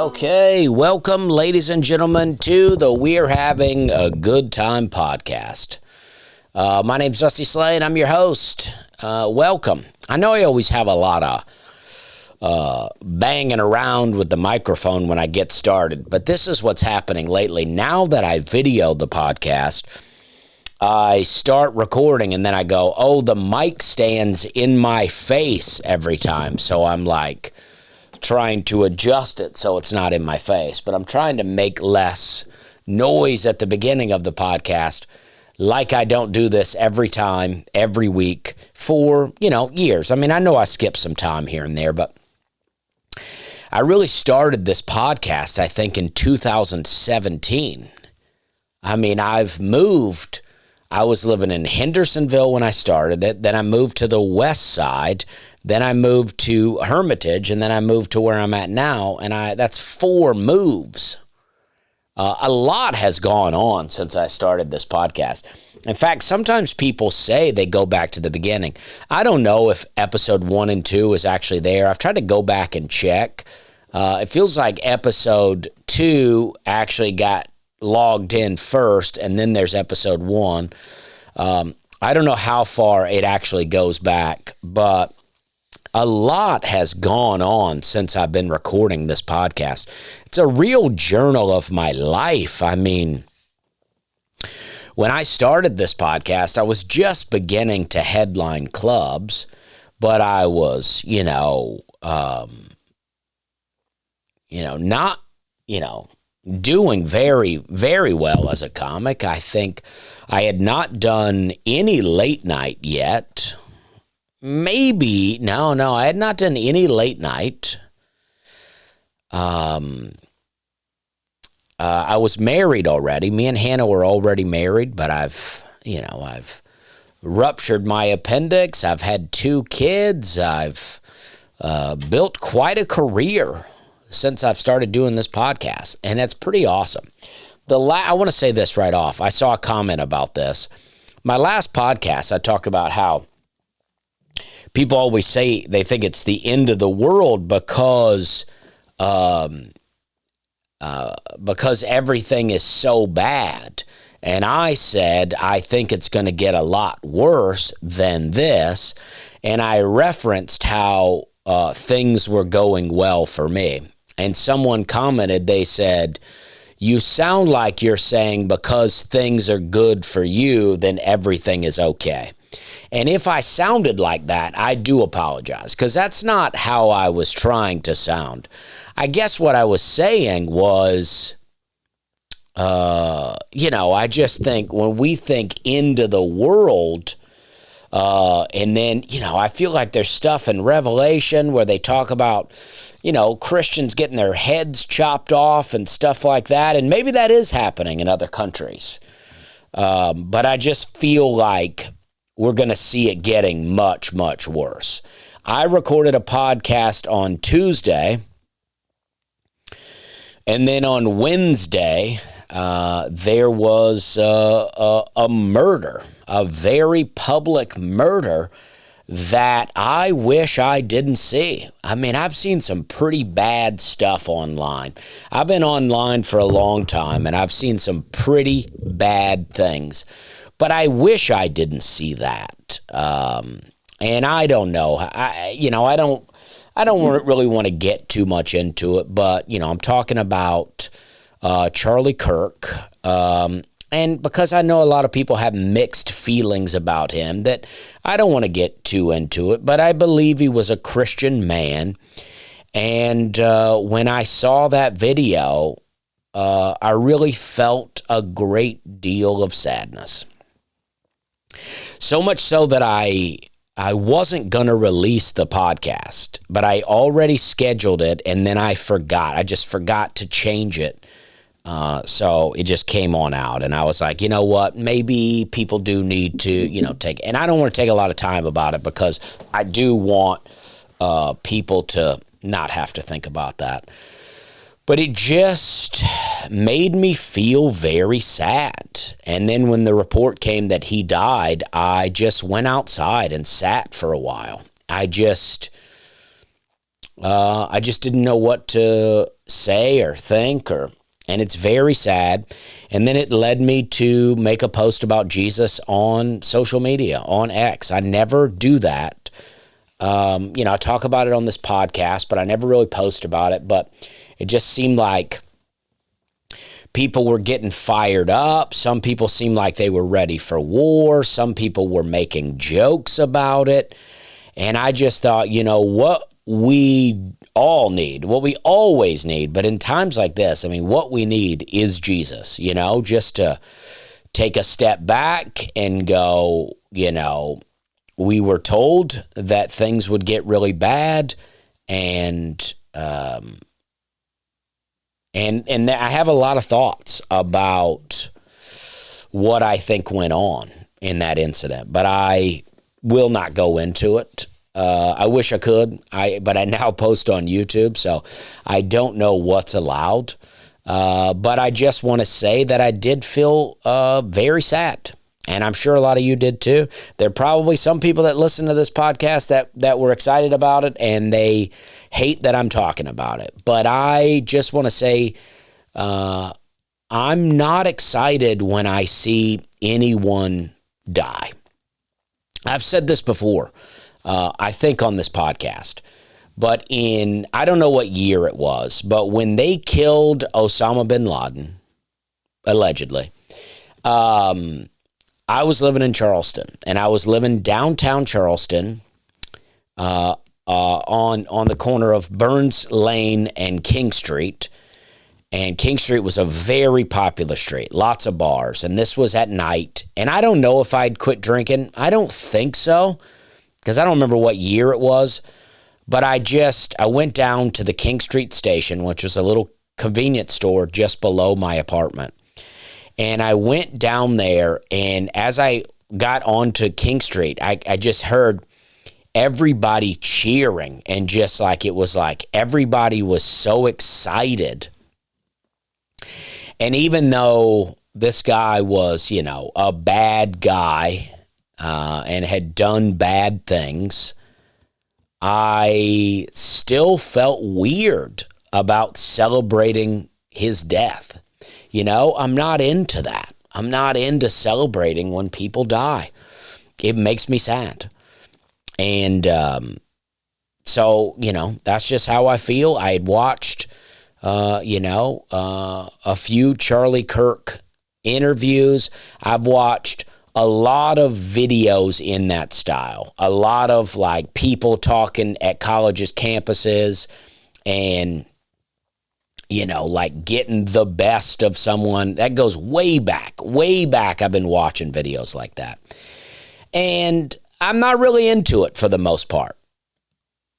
Okay, welcome, ladies and gentlemen, to the We're Having a Good Time podcast. My name's Dusty Slay, and I'm your host. Welcome. I know I always have a lot of banging around with the microphone when I get started, but this is what's happening lately. Now that I videoed the podcast, I start recording, and then I go, oh, the mic stands in my face every time, so I'm like trying to adjust it so it's not in my face, but I'm trying to make less noise at the beginning of the podcast, like I don't do this every time, every week for, years. I mean, I know I skip some time here and there, but I really started this podcast, I think, in 2017. I mean, I've moved. I was living in Hendersonville when I started it. Then I moved to the west side. Then I moved to Hermitage, and then I moved to where I'm at now, and that's 4 moves. A lot has gone on since I started this podcast. In fact, sometimes people say they go back to the beginning. I don't know if episode 1 and 2 is actually there. I've tried to go back and check. It feels like episode 2 actually got logged in first, and then there's episode 1. I don't know how far it actually goes back, but a lot has gone on since I've been recording this podcast. It's a real journal of my life. I mean, when I started this podcast, I was just beginning to headline clubs, but I was, not, doing very, very well as a comic. I think I had not done any late night yet. Maybe, no, I had not done any late night. I was married already. Me and Hannah were already married, but I've ruptured my appendix. I've had 2 kids. I've built quite a career since I've started doing this podcast, and that's pretty awesome. I want to say this right off. I saw a comment about this. My last podcast, I talked about how people always say they think it's the end of the world because everything is so bad. And I said, I think it's going to get a lot worse than this. And I referenced how things were going well for me. And someone commented, they said, you sound like you're saying because things are good for you, then everything is okay. And if I sounded like that, I do apologize, because that's not how I was trying to sound. I guess what I was saying was, I just think when we think end of the world, and then, I feel like there's stuff in Revelation where they talk about, Christians getting their heads chopped off and stuff like that. And maybe that is happening in other countries. But I just feel like we're going to see it getting much, much worse. I recorded a podcast on Tuesday, and then on Wednesday, there was a murder, a very public murder that I wish I didn't see. I mean, I've seen some pretty bad stuff online. I've been online for a long time, and I've seen some pretty bad things. But I wish I didn't see that. And I don't know. I don't really want to get too much into it, but, I'm talking about Charlie Kirk. And because I know a lot of people have mixed feelings about him, that I don't want to get too into it, but I believe he was a Christian man. And when I saw that video, I really felt a great deal of sadness. So much so that I wasn't going to release the podcast, but I already scheduled it, and then I forgot. I just forgot to change it. So it just came on out, and I was like, you know what, maybe people do need to, take, and I don't want to take a lot of time about it because I do want people to not have to think about that. But it just made me feel very sad. And then when the report came that he died, I just went outside and sat for a while. I just I just didn't know what to say or think, and it's very sad. And then it led me to make a post about Jesus on social media, on X. I never do that. I talk about it on this podcast, but I never really post about it. But it just seemed like people were getting fired up. Some people seemed like they were ready for war. Some people were making jokes about it. And I just thought, what we all need, what we always need, but in times like this, what we need is Jesus, just to take a step back and go, we were told that things would get really bad, and I have a lot of thoughts about what I think went on in that incident, but I will not go into it. I wish I could, but I now post on YouTube, so I don't know what's allowed. But I just want to say that I did feel very sad, and I'm sure a lot of you did too. There are probably some people that listen to this podcast that were excited about it, and they hate that I'm talking about it. But I just want to say I'm not excited when I see anyone die. I've said this before, I think on this podcast, but I don't know what year it was, but when they killed Osama bin Laden, allegedly, I was living in Charleston, and I was living downtown Charleston, on the corner of Burns Lane and King Street. And King Street was a very popular street, lots of bars. And this was at night. And I don't know if I'd quit drinking. I don't think so, because I don't remember what year it was. But I went down to the King Street station, which was a little convenience store just below my apartment. And I went down there, and as I got onto King Street, I just heard everybody cheering, and just like it was like everybody was so excited. And even though this guy was, a bad guy and had done bad things, I still felt weird about celebrating his death. I'm not into that. I'm not into celebrating when people die. It makes me sad. And so, that's just how I feel. I had watched a few Charlie Kirk interviews. I've watched a lot of videos in that style. A lot of people talking at colleges' campuses and, getting the best of someone. That goes way back, way back. I've been watching videos like that. And I'm not really into it for the most part.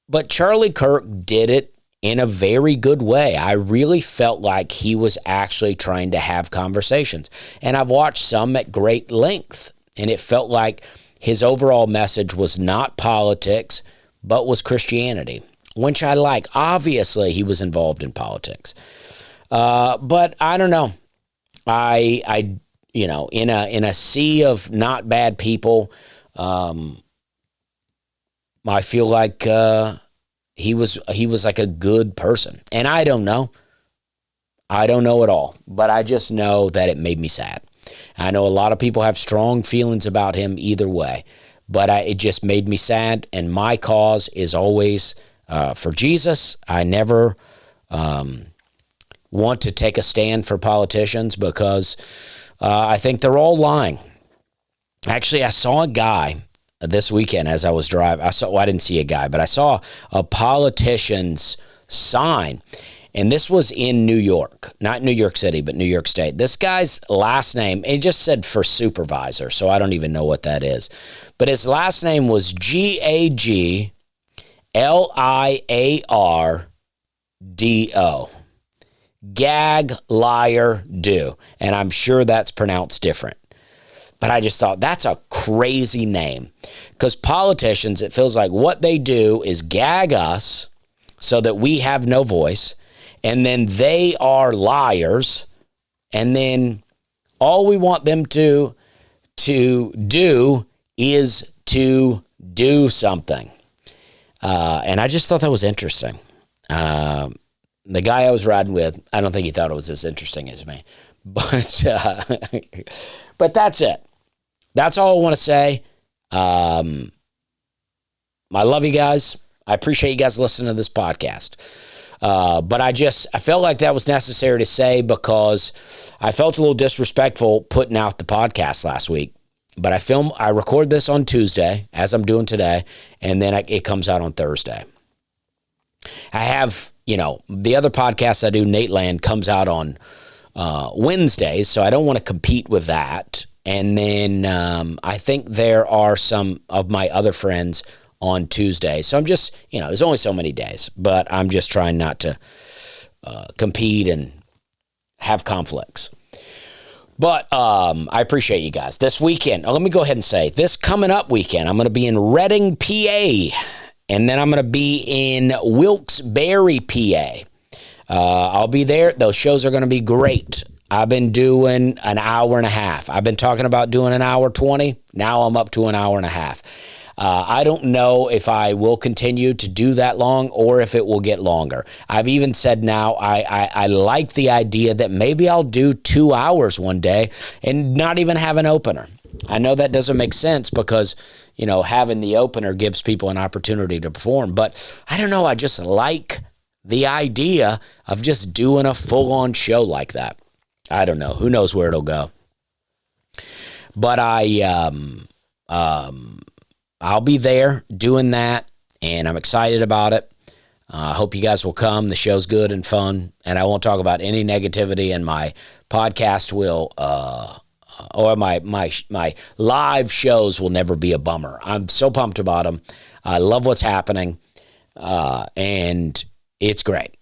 But Charlie Kirk did it in a very good way. I really felt like he was actually trying to have conversations. And I've watched some at great length, and it felt like his overall message was not politics, but was Christianity, which I like. Obviously, he was involved in politics. But I don't know. I in a sea of not bad people, I feel like he was like a good person. And I don't know. I don't know at all. But I just know that it made me sad. I know a lot of people have strong feelings about him either way. But it just made me sad. And my cause is always for Jesus. I never want to take a stand for politicians because I think they're all lying. Actually, I saw a guy this weekend as I was driving. I didn't see a guy, but I saw a politician's sign. And this was in New York, not New York City, but New York State. This guy's last name, it just said for supervisor, so I don't even know what that is. But his last name was Gagliardo. Gagliardo. And I'm sure that's pronounced different. But I just thought, that's a crazy name. Because politicians, it feels like what they do is gag us so that we have no voice. And then they are liars. And then all we want them to do is to do something. And I just thought that was interesting. The guy I was riding with, I don't think he thought it was as interesting as me. But but that's it. That's all I want to say. I love you guys. I appreciate you guys listening to this podcast. But I felt like that was necessary to say because I felt a little disrespectful putting out the podcast last week. But I record this on Tuesday, as I'm doing today, and then it comes out on Thursday. I have, the other podcast I do, Nate Land, comes out on Wednesdays, so I don't want to compete with that. And then I think there are some of my other friends on Tuesday. So I'm just, there's only so many days, but I'm just trying not to compete and have conflicts. But I appreciate you guys. This weekend, let me go ahead and say, this coming up weekend, I'm going to be in Reading, PA, and then I'm going to be in Wilkes-Barre, PA. I'll be there. Those shows are going to be great. I've been doing an hour and a half. I've been talking about doing an hour 20. Now I'm up to an hour and a half. I don't know if I will continue to do that long or if it will get longer. I've even said now I like the idea that maybe I'll do 2 hours one day and not even have an opener. I know that doesn't make sense because, having the opener gives people an opportunity to perform. But I don't know. I just like the idea of just doing a full-on show like that. I don't know. Who knows where it'll go. But I'll be there doing that, and I'm excited about it. I hope you guys will come. The show's good and fun, and I won't talk about any negativity, and my podcast will, or my live shows will never be a bummer. I'm so pumped about them. I love what's happening, and it's great.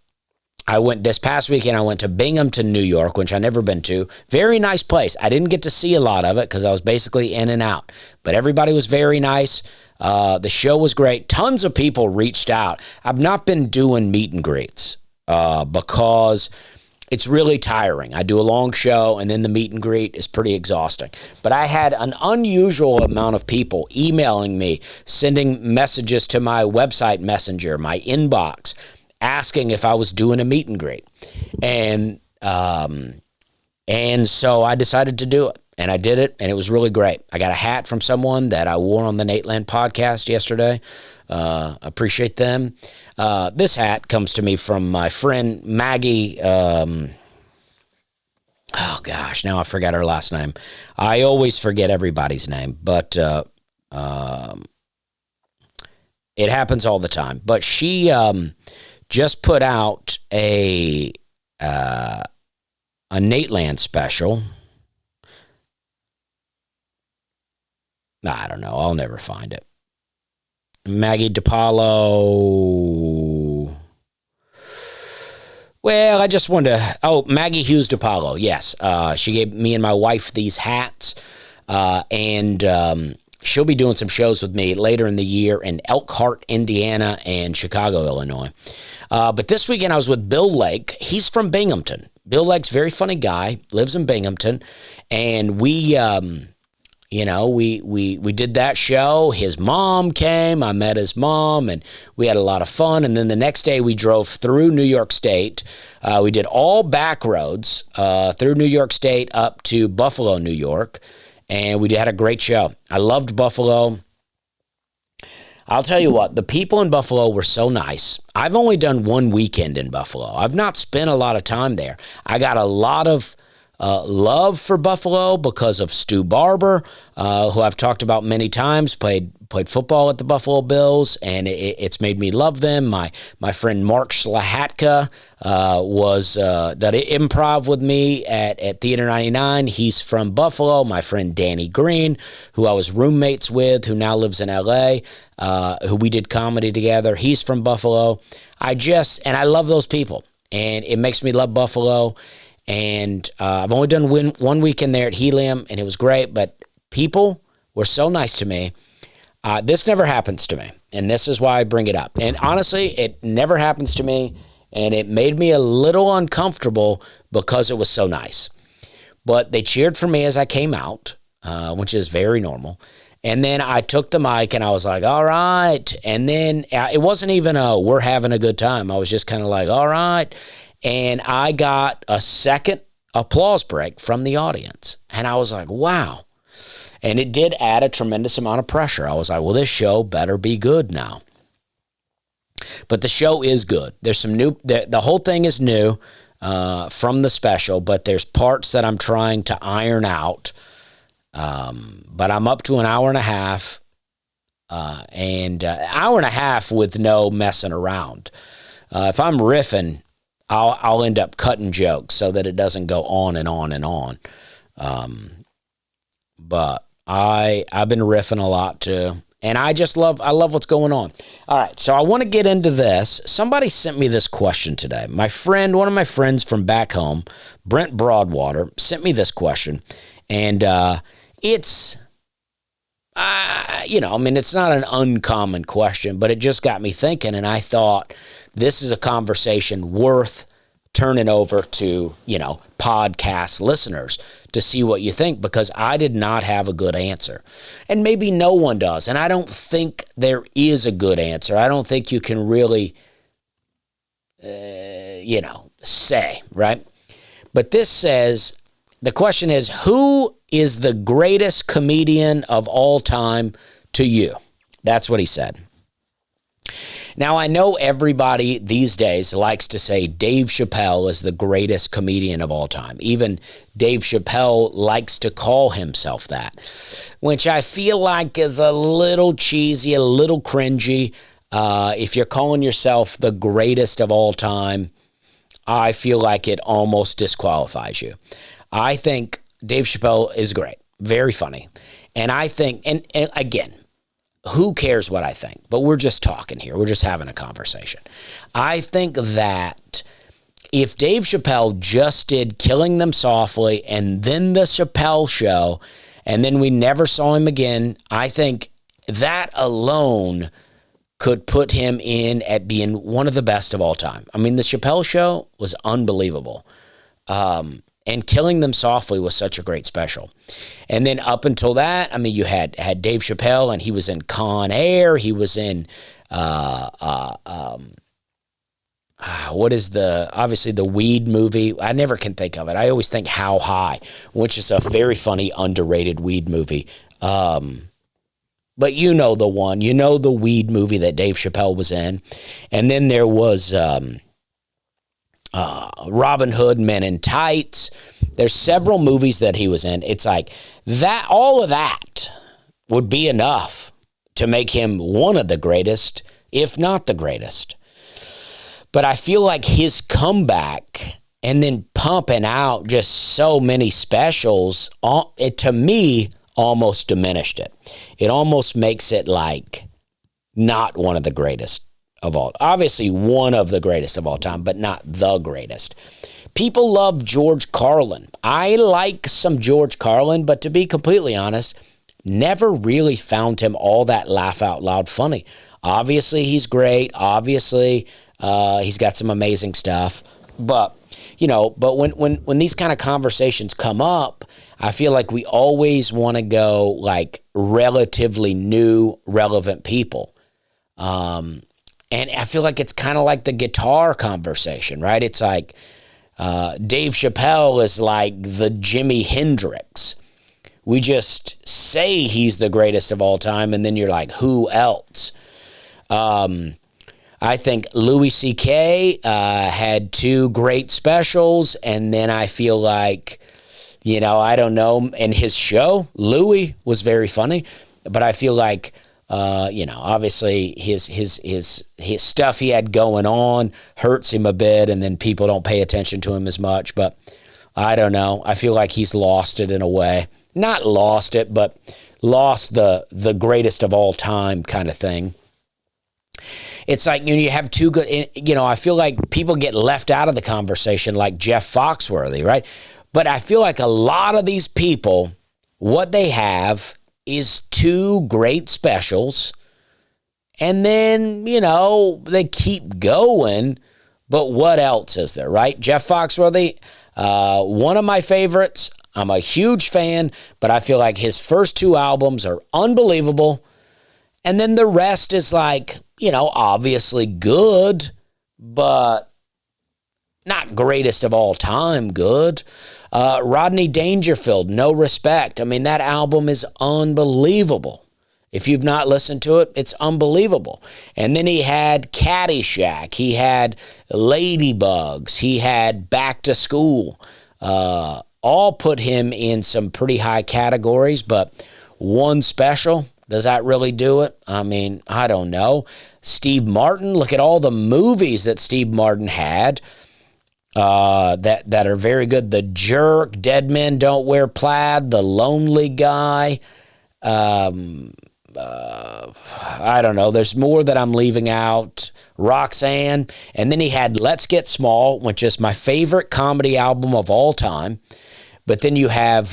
This past weekend, I went to Binghamton, New York, which I've never been to. Very nice place. I didn't get to see a lot of it because I was basically in and out. But everybody was very nice. The show was great. Tons of people reached out. I've not been doing meet and greets because it's really tiring. I do a long show, and then the meet and greet is pretty exhausting. But I had an unusual amount of people emailing me, sending messages to my website messenger, my inbox, asking if I was doing a meet and greet. And so I decided to do it, and I did it, and it was really great. I got a hat from someone that I wore on the Nate Land podcast yesterday. Appreciate them. This hat comes to me from my friend Maggie. Oh gosh, now I forgot her last name. I always forget everybody's name, but it happens all the time. But she just put out a Nate Land special. I don't know. I'll never find it. Maggie DiPaolo. Well, I just wanted to... Maggie Hughes DiPaolo. Yes. She gave me and my wife these hats. And she'll be doing some shows with me later in the year in Elkhart, Indiana, and Chicago, Illinois. But this weekend I was with Bill Lake. He's from Binghamton. Bill Lake's a very funny guy, lives in Binghamton. And we did that show. His mom came. I met his mom, and we had a lot of fun. And then the next day, we drove through New York State. We did all back roads through New York State up to Buffalo, New York, and we had a great show. I loved Buffalo. I'll tell you what, the people in Buffalo were so nice. I've only done one weekend in Buffalo. I've not spent a lot of time there. I got a lot of love for Buffalo because of Stu Barber, who I've talked about many times, played football at the Buffalo Bills, and it's made me love them. My friend Mark Schlahatka did improv with me at Theater 99. He's from Buffalo. My friend Danny Green, who I was roommates with, who now lives in L.A., who we did comedy together. He's from Buffalo. And I love those people, and it makes me love Buffalo. And I've only done one weekend there at Helium, and it was great, but people were so nice to me. This never happens to me, and this is why I bring it up. And honestly, it never happens to me, and it made me a little uncomfortable because it was so nice. But they cheered for me as I came out, which is very normal. And then I took the mic and I was like, all right. And then it wasn't even we're having a good time. I was just kind of like, all right. And I got a second applause break from the audience. And I was like, wow. And it did add a tremendous amount of pressure. I was like, well, this show better be good now. But the show is good. There's some new, the whole thing is new from the special, but there's parts that I'm trying to iron out. But I'm up to an hour and a half, hour and a half with no messing around. If I'm riffing, I'll end up cutting jokes so that it doesn't go on and on and on. But I've been riffing a lot too. And I love what's going on. All right, so I want to get into this. Somebody sent me this question today. One of my friends from back home, Brent Broadwater, sent me this question. And it's, it's not an uncommon question, but it just got me thinking. And I thought this is a conversation worth turning over to, podcast listeners to see what you think, because I did not have a good answer. And maybe no one does. And I don't think there is a good answer. I don't think you can really, say, right? But this says, the question is, who is the greatest comedian of all time to you? That's what he said. Now, I know everybody these days likes to say Dave Chappelle is the greatest comedian of all time. Even Dave Chappelle likes to call himself that, which I feel like is a little cheesy, a little cringy. If you're calling yourself the greatest of all time, I feel like it almost disqualifies you. I think Dave Chappelle is great, very funny. And I think, and again, who cares what I think? But we're just talking here. We're just having a conversation. I think that if Dave Chappelle just did Killing Them Softly and then The Chappelle Show, and then we never saw him again, I think that alone could put him in at being one of the best of all time. I mean, The Chappelle Show was unbelievable. And Killing Them Softly was such a great special. And then up until that, I mean, you had Dave Chappelle, and he was in Con Air. He was in, obviously the weed movie. I never can think of it. I always think How High, which is a very funny, underrated weed movie. But you know the one. You know the weed movie that Dave Chappelle was in. And then there was Robin Hood, Men in Tights. There's several movies that he was in. It's like that. All of that would be enough to make him one of the greatest, if not the greatest. But I feel like his comeback and then pumping out just so many specials, it to me almost diminished it. It almost makes it like not one of the greatest of all. Obviously one of the greatest of all time, but not the greatest. People love George Carlin. I like some George Carlin, but to be completely honest, never really found him all that laugh out loud funny. Obviously he's great. Obviously he's got some amazing stuff. But when these kind of conversations come up, I feel like we always want to go like relatively new, relevant people. And I feel like it's kind of like the guitar conversation, right? It's like Dave Chappelle is like the Jimi Hendrix. We just say he's the greatest of all time, and then you're like, who else? I think Louis C.K. Had two great specials, and then I feel like, I don't know, in his show, Louis was very funny, but I feel like, obviously his stuff he had going on hurts him a bit, and then people don't pay attention to him as much, but I don't know. I feel like he's lost it in a way. Not lost it, but lost the greatest of all time kind of thing. It's like, you have two good, I feel like people get left out of the conversation like Jeff Foxworthy, right? But I feel like a lot of these people, what they have is two great specials, and then, they keep going, but what else is there, right? Jeff Foxworthy, one of my favorites, I'm a huge fan, but I feel like his first 2 albums are unbelievable. And then the rest is like, obviously good, but not greatest of all time good. Rodney Dangerfield, No Respect. I mean, that album is unbelievable. If you've not listened to it, it's unbelievable. And then he had Caddyshack. He had Ladybugs. He had Back to School. All put him in some pretty high categories, but One Special, does that really do it? I mean, I don't know. Steve Martin, look at all the movies that Steve Martin had that are very good. The Jerk, Dead Men Don't Wear Plaid, The Lonely Guy. I don't know. There's more that I'm leaving out. Roxanne. And then he had Let's Get Small, which is my favorite comedy album of all time. But then you have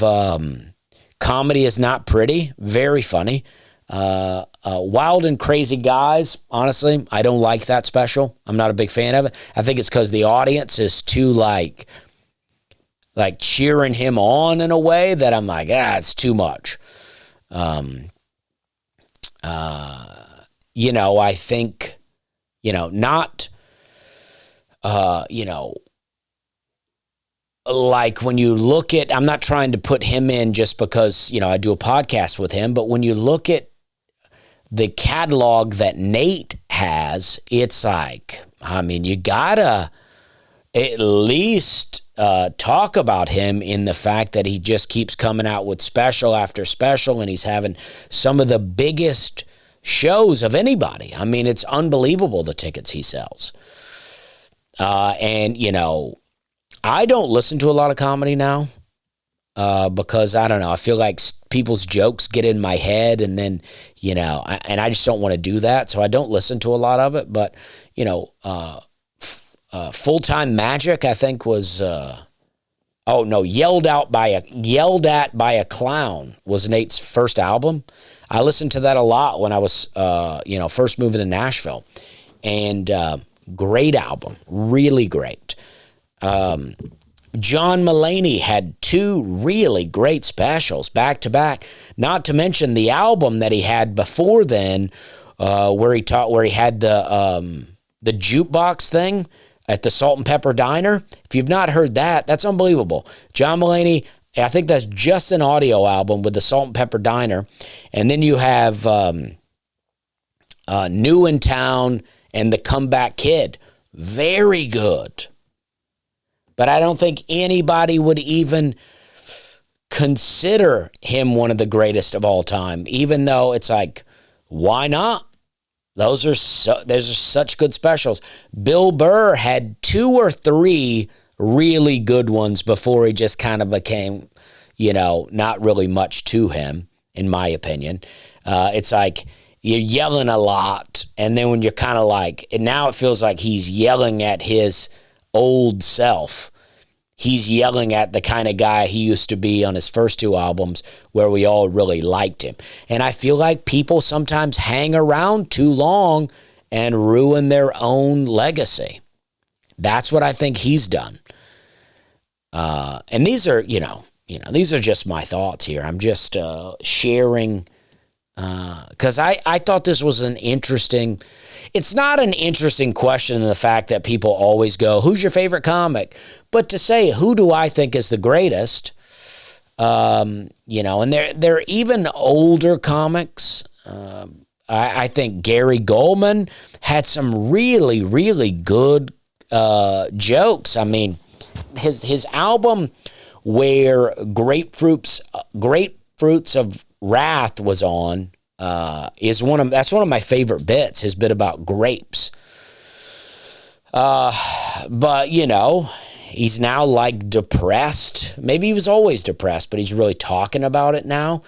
Comedy Is Not Pretty, very funny. Wild and Crazy Guys, honestly, I don't like that special. I'm not a big fan of it. I think it's because the audience is too like cheering him on in a way that I'm like, it's too much. I think, not, like when you look at, I'm not trying to put him in just because, I do a podcast with him, but when you look at the catalog that Nate has, it's like, I mean, you gotta at least talk about him in the fact that he just keeps coming out with special after special, and he's having some of the biggest shows of anybody. I mean, it's unbelievable the tickets he sells. And I don't listen to a lot of comedy now because, I don't know, I feel like people's jokes get in my head, and then, and I just don't want to do that, so I don't listen to a lot of it. But, Full-Time Magic, I think, was, Yelled At by a Clown was Nate's first album. I listened to that a lot when I was, first moving to Nashville. And great album, really great. John Mulaney had 2 really great specials back to back. Not to mention the album that he had before then, where he had the jukebox thing at the Salt and Pepper Diner. If you've not heard that, that's unbelievable. John Mulaney, I think that's just an audio album with the Salt and Pepper Diner. And then you have New in Town and The Comeback Kid. Very good. But I don't think anybody would even consider him one of the greatest of all time, even though it's like, why not? Those are such good specials. Bill Burr had 2 or 3 really good ones before he just kind of became, not really much to him, in my opinion. It's like you're yelling a lot, and then when you're kind of like, and now it feels like he's yelling at his old self. He's yelling at the kind of guy he used to be on his first 2 albums where we all really liked him. And I feel like people sometimes hang around too long and ruin their own legacy. That's what I think he's done. And these are, these are just my thoughts here. I'm just sharing because I thought this was an interesting. It's not an interesting question in the fact that people always go, who's your favorite comic? But to say, who do I think is the greatest? And they're even older comics. I think Gary Goldman had some really, really good jokes. I mean, his album where Grapefruits of Wrath was on, is that's one of my favorite bits, his bit about grapes. But he's now like depressed. Maybe he was always depressed, but he's really talking about it now.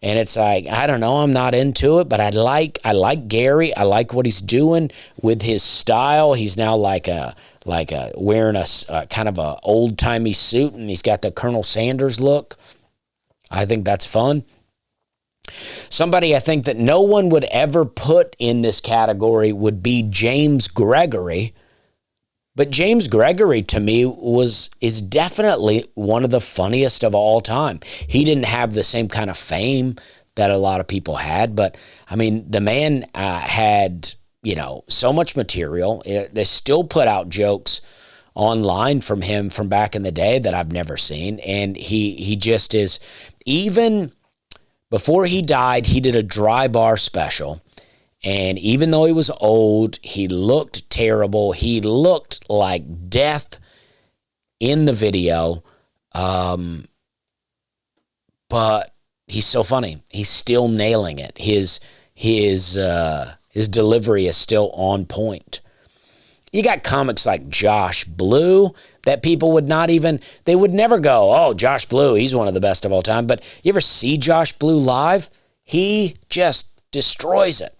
And it's like, I don't know, I'm not into it, but I like Gary. I like what he's doing with his style. He's now wearing a kind of a old-timey suit, and he's got the Colonel Sanders look. I think that's fun. Somebody I think that no one would ever put in this category would be James Gregory, But James Gregory, to me, is definitely one of the funniest of all time. He didn't have the same kind of fame that a lot of people had, but I mean, the man had, so much material. They still put out jokes online from him from back in the day that I've never seen, and he just is. Even before he died, he did a dry bar special. And even though he was old, he looked terrible. He looked like death in the video. But he's so funny. He's still nailing it. His delivery is still on point. You got comics like Josh Blue that people would they would never go, oh, Josh Blue, he's one of the best of all time. But you ever see Josh Blue live? He just destroys it.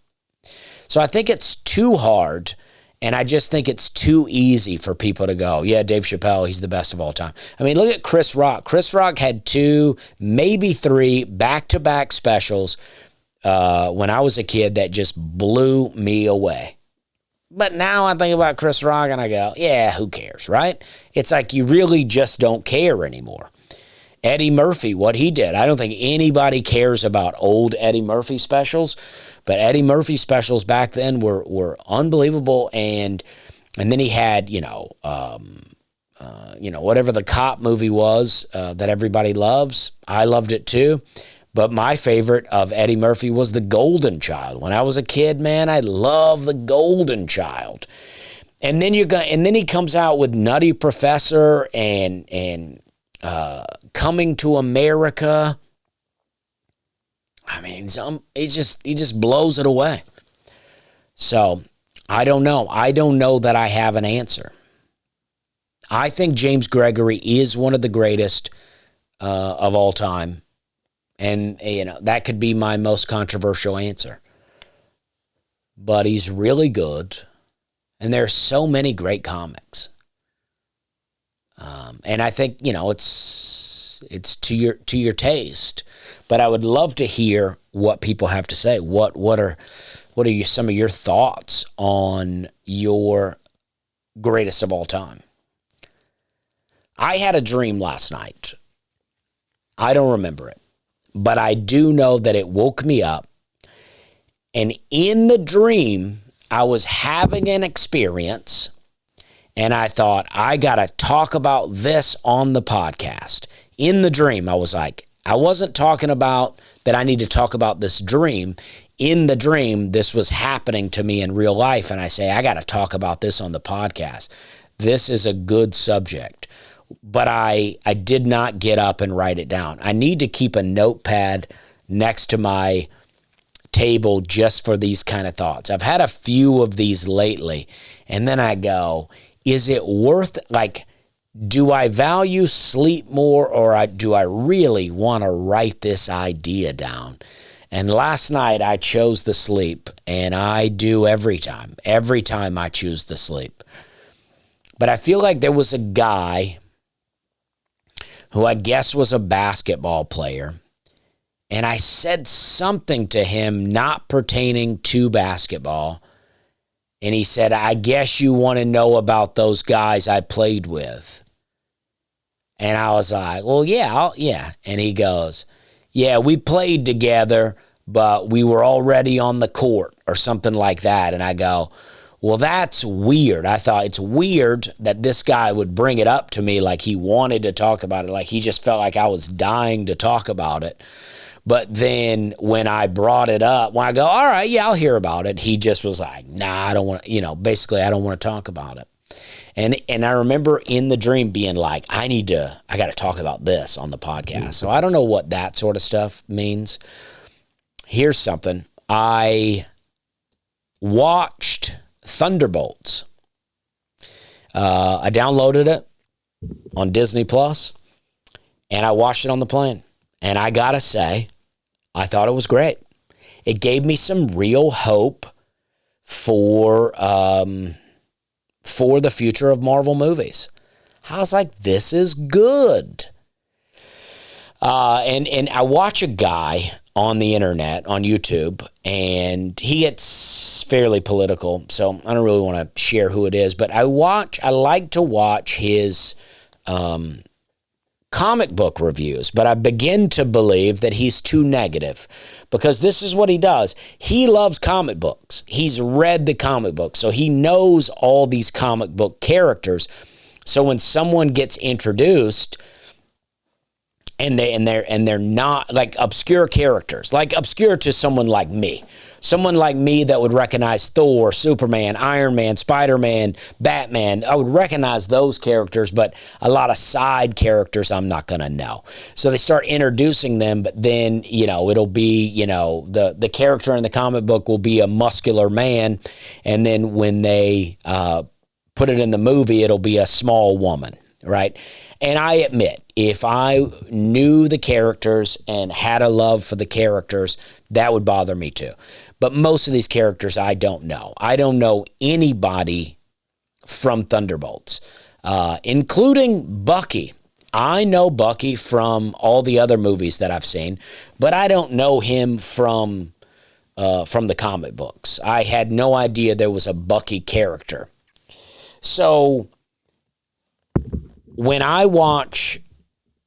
So I think it's too hard, and I just think it's too easy for people to go, yeah, Dave Chappelle, he's the best of all time. I mean, look at Chris Rock. Chris Rock had 2, maybe 3 back-to-back specials when I was a kid that just blew me away. But now I think about Chris Rock and I go, yeah, who cares, right? It's like you really just don't care anymore. Eddie Murphy, what he did. I don't think anybody cares about old Eddie Murphy specials, but Eddie Murphy specials back then were unbelievable. And then he had, whatever the cop movie was that everybody loves. I loved it too. But my favorite of Eddie Murphy was The Golden Child. When I was a kid, man, I loved The Golden Child. And then he comes out with Nutty Professor and Coming to America. I mean, he just blows it away. So I don't know. I don't know that I have an answer. I think James Gregory is one of the greatest of all time. And, that could be my most controversial answer. But he's really good. And there's so many great comics. And I think, it's to your taste. But I would love to hear what people have to say. What are some of your thoughts on your greatest of all time? I had a dream last night. I don't remember it. But I do know that it woke me up. And in the dream, I was having an experience. And I thought, I got to talk about this on the podcast. In the dream, I was like, I wasn't talking about that I need to talk about this dream. In the dream, this was happening to me in real life. And I say, I got to talk about this on the podcast. This is a good subject. But I did not get up and write it down. I need to keep a notepad next to my table just for these kind of thoughts. I've had a few of these lately. And then I go, is it worth, do I value sleep more, or do I really want to write this idea down? And last night I chose the sleep, and I do every time. Every time I choose the sleep. But I feel like there was a guy who I guess was a basketball player, and I said something to him not pertaining to basketball. And he said, I guess you want to know about those guys I played with. And I was like, well, yeah. And he goes, yeah, we played together, but we were already on the court or something like that. And I go, well, that's weird. I thought it's weird that this guy would bring it up to me like he wanted to talk about it, like he just felt like I was dying to talk about it. But then when I brought it up, when I go, all right, yeah, I'll hear about it, he just was like, nah, I don't want to, basically I don't want to talk about it. And I remember in the dream being like, I got to talk about this on the podcast. So I don't know what that sort of stuff means. Here's something. I watched Thunderbolts. I downloaded it on Disney Plus, and I watched it on the plane. And I gotta say, I thought it was great. It gave me some real hope for the future of Marvel movies. I was like, this is good. And I watch a guy on the internet, on YouTube, and he gets fairly political, so I don't really want to share who it is, but I like to watch his comic book reviews, but I begin to believe that he's too negative, because this is what he does. He loves comic books. He's read the comic books, so he knows all these comic book characters. So when someone gets introduced and they're not like obscure characters, like obscure to someone like me that would recognize Thor, Superman, Iron Man, Spider-Man, Batman. I would recognize those characters, but a lot of side characters I'm not going to know. So they start introducing them, but then, it'll be, the character in the comic book will be a muscular man, and then when they put it in the movie, it'll be a small woman, right? And I admit, if I knew the characters and had a love for the characters, that would bother me too. But most of these characters I don't know. I don't know anybody from Thunderbolts, including Bucky. I know Bucky from all the other movies that I've seen, but I don't know him from the comic books. I had no idea there was a Bucky character. So when I watch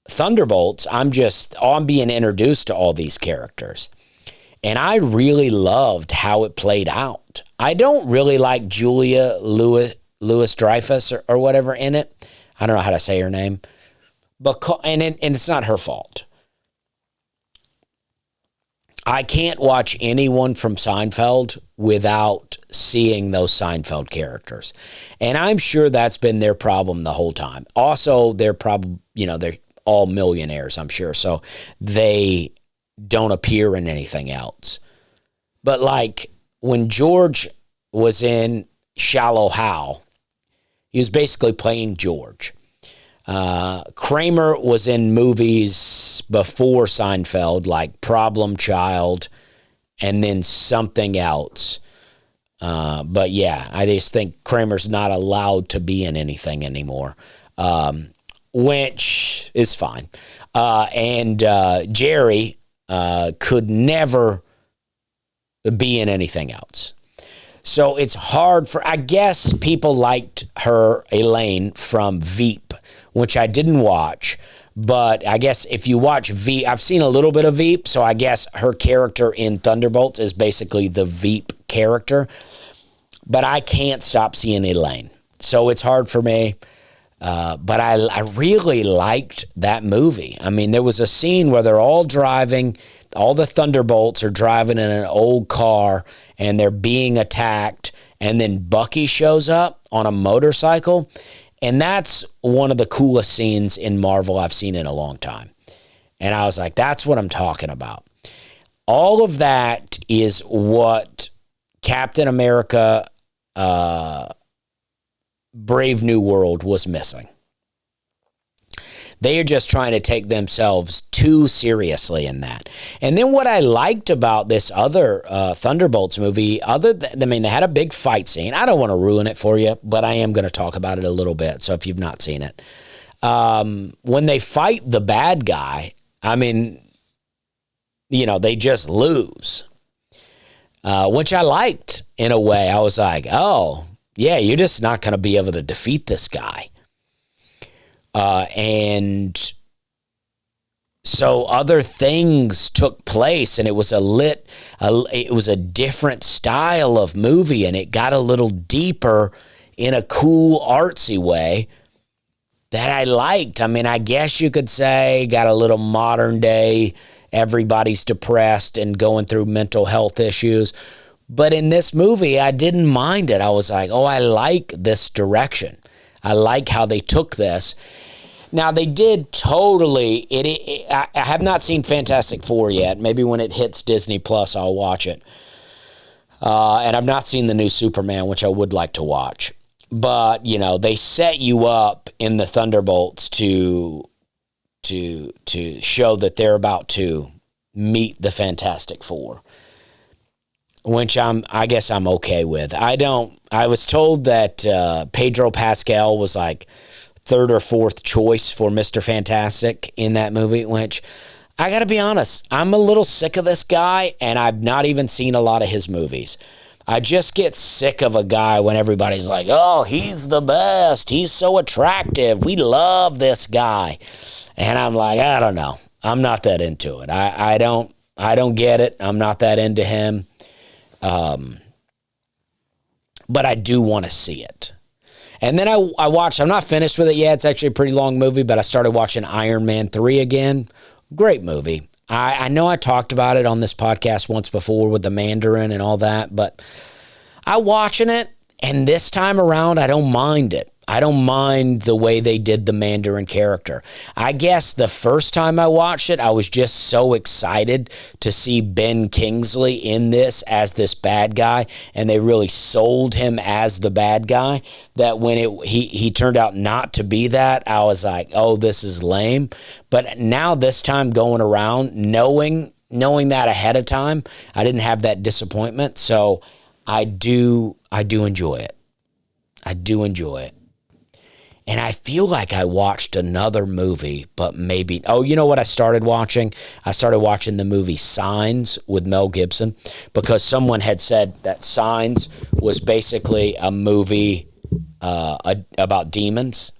Thunderbolts, I'm being introduced to all these characters. And I really loved how it played out. I don't really like Julia Louis-Dreyfus or whatever in it. I don't know how to say her name. And it's not her fault. I can't watch anyone from Seinfeld without seeing those Seinfeld characters. And I'm sure that's been their problem the whole time. Also, they're they're all millionaires, I'm sure. So they don't appear in anything else. But like when George was in Shallow Hal, he was basically playing George. Kramer was in movies before Seinfeld, like Problem Child, and then something else. But yeah, I just think Kramer's not allowed to be in anything anymore, which is fine. And Jerry could never be in anything else. So it's hard I guess people liked her, Elaine, from Veep, which I didn't watch. But I guess if you watch Veep, I've seen a little bit of Veep, so I guess her character in Thunderbolts is basically the Veep character. But I can't stop seeing Elaine. So it's hard for me. But I really liked that movie. I mean, there was a scene where they're all driving, all the Thunderbolts are driving in an old car, and they're being attacked, and then Bucky shows up on a motorcycle, and that's one of the coolest scenes in Marvel I've seen in a long time. And I was like, that's what I'm talking about. All of that is what Captain America Brave New World was missing. They are just trying to take themselves too seriously in that. And then what I liked about this other Thunderbolts movie, they had a big fight scene. I don't want to ruin it for you, but I am going to talk about it a little bit. So if you've not seen it, when they fight the bad guy, they just lose, which I liked in a way. I was like, oh, yeah, you're just not going to be able to defeat this guy. And so other things took place, and it was a different style of movie, and it got a little deeper in a cool, artsy way that I liked. I guess you could say got a little modern day, everybody's depressed and going through mental health issues. But in this movie, I didn't mind it. I was like, oh, I like this direction. I like how they took this. Now, they did totally, I have not seen Fantastic Four yet. Maybe when it hits Disney Plus, I'll watch it. And I've not seen the new Superman, which I would like to watch. But, they set you up in the Thunderbolts to show that they're about to meet the Fantastic Four, which I guess I'm okay with. I was told that Pedro Pascal was like third or fourth choice for Mr. Fantastic in that movie, which I got to be honest, I'm a little sick of this guy, and I've not even seen a lot of his movies. I just get sick of a guy when everybody's like, oh, he's the best. He's so attractive. We love this guy. And I'm like, I don't know. I'm not that into it. I don't get it. I'm not that into him. But I do want to see it. And then I watched, I'm not finished with it yet. It's actually a pretty long movie, but I started watching Iron Man 3 again. Great movie. I know I talked about it on this podcast once before with the Mandarin and all that, but I'm watching it, and this time around, I don't mind it. I don't mind the way they did the Mandarin character. I guess the first time I watched it, I was just so excited to see Ben Kingsley in this as this bad guy, and they really sold him as the bad guy, that when he turned out not to be that, I was like, oh, this is lame. But now this time going around, knowing that ahead of time, I didn't have that disappointment, so I do enjoy it. I do enjoy it. And I feel like I watched another movie, but maybe... Oh, you know what I started watching? I started watching the movie Signs with Mel Gibson, because someone had said that Signs was basically a movie about demons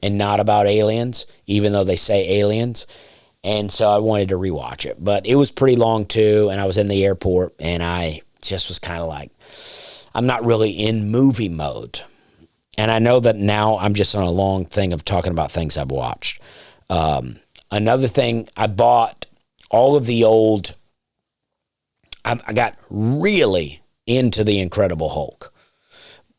and not about aliens, even though they say aliens. And so I wanted to rewatch it. But it was pretty long, too, and I was in the airport, and I just was kind of like, I'm not really in movie mode. And I know that now I'm just on a long thing of talking about things I've watched. Another thing, I bought all of the old... I got really into the Incredible Hulk.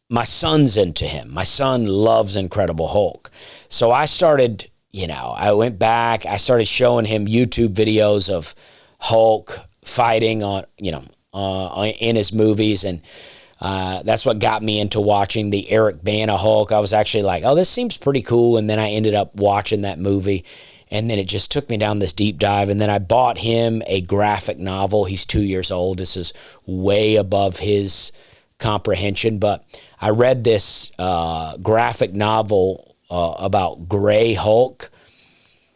My son's into him. My son loves Incredible Hulk. So I started, I went back. I started showing him YouTube videos of Hulk fighting on, in his movies, and that's what got me into watching the Eric Bana Hulk. I was actually like, oh, this seems pretty cool. And then I ended up watching that movie. And then it just took me down this deep dive. And then I bought him a graphic novel. He's 2 years old. This is way above his comprehension. But I read this graphic novel about Gray Hulk.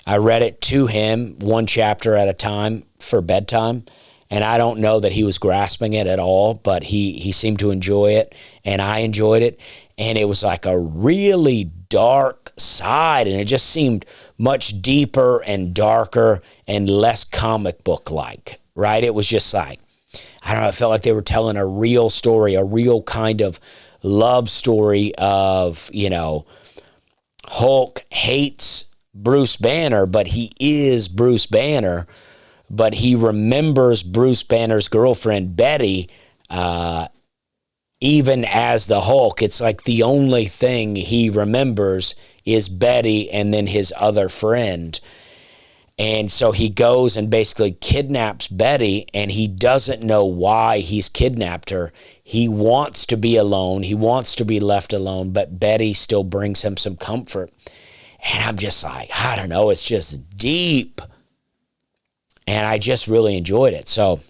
I read it to him, one chapter at a time for bedtime. And I don't know that he was grasping it at all, but he seemed to enjoy it, and I enjoyed it. And it was like a really dark side, and it just seemed much deeper and darker and less comic book-like, right? It was just like, I don't know, it felt like they were telling a real story, a real kind of love story of, Hulk hates Bruce Banner, but he is Bruce Banner. But he remembers Bruce Banner's girlfriend, Betty, even as the Hulk. It's like the only thing he remembers is Betty and then his other friend. And so he goes and basically kidnaps Betty, and he doesn't know why he's kidnapped her. He wants to be alone. He wants to be left alone, but Betty still brings him some comfort. And I'm just like, I don't know, it's just deep. And I just really enjoyed it. So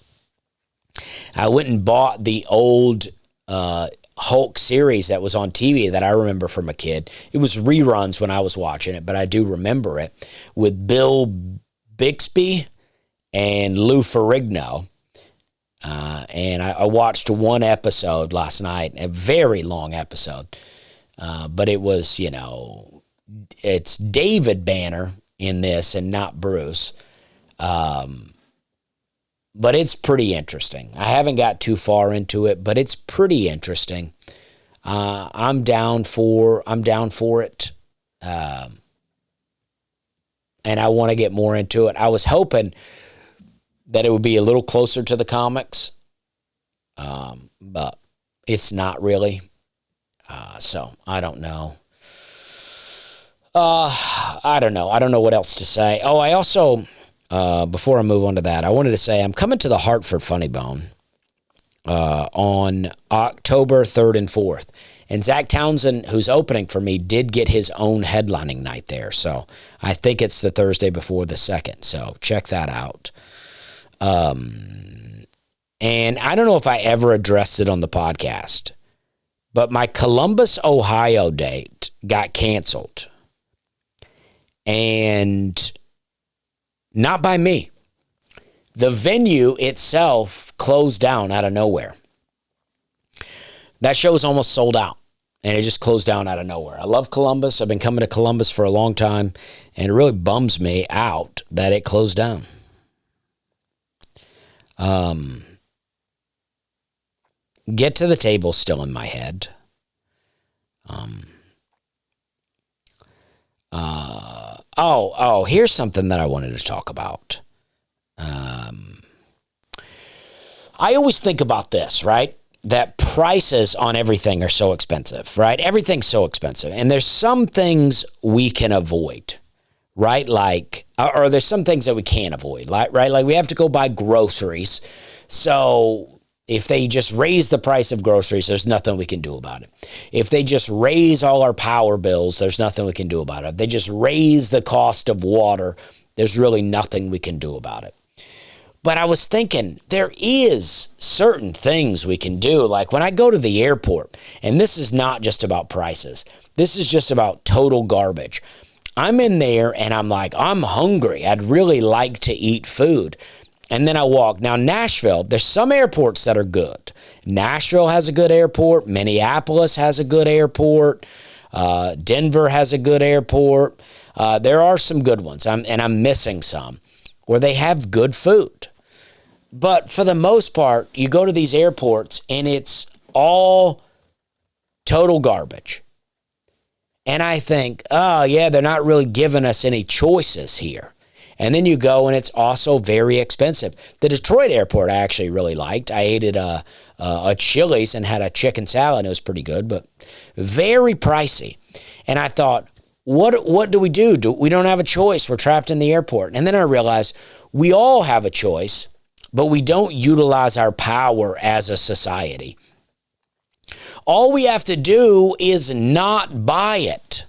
I went and bought the old Hulk series that was on TV that I remember from a kid. It was reruns when I was watching it, but I do remember it, with Bill Bixby and Lou Ferrigno. And I watched one episode last night, a very long episode. But it was, it's David Banner in this and not Bruce. But it's pretty interesting. I haven't got too far into it, but it's pretty interesting. I'm down for it. And I want to get more into it. I was hoping that it would be a little closer to the comics. But it's not really. So I don't know. I don't know. I don't know what else to say. Oh, I also... before I move on to that, I wanted to say I'm coming to the Hartford Funny Bone on October 3rd and 4th. And Zach Townsend, who's opening for me, did get his own headlining night there. So I think it's the Thursday before the 2nd. So check that out. And I don't know if I ever addressed it on the podcast, but my Columbus, Ohio date got canceled. And... not by me. The venue itself closed down out of nowhere. That show was almost sold out, and it just closed down out of nowhere. I love Columbus. I've been coming to Columbus for a long time, and it really bums me out that it closed down. Get to the Table still in my head. Here's something that I wanted to talk about. I always think about this, right? That prices on everything are so expensive, right? Everything's so expensive. And there's some things we can avoid, right? Like, or there's some things that we can't avoid, right? Like we have to go buy groceries. So if they just raise the price of groceries, there's nothing we can do about it. If they just raise all our power bills, there's nothing we can do about it. If they just raise the cost of water, there's really nothing we can do about it. But I was thinking there is certain things we can do. Like when I go to the airport, and this is not just about prices. This is just about total garbage. I'm in there and I'm like, I'm hungry. I'd really like to eat food. And then I walk. Now, Nashville, there's some airports that are good. Nashville has a good airport. Minneapolis has a good airport. Denver has a good airport. There are some good ones, and I'm missing some, where they have good food. But for the most part, you go to these airports, and it's all total garbage. And I think, oh, yeah, they're not really giving us any choices here. And then you go, and it's also very expensive. The Detroit airport I actually really liked. I ate at a Chili's and had a chicken salad, and it was pretty good, but very pricey. And I thought, what do we do? We don't have a choice. We're trapped in the airport. And then I realized we all have a choice, but we don't utilize our power as a society. All we have to do is not buy it.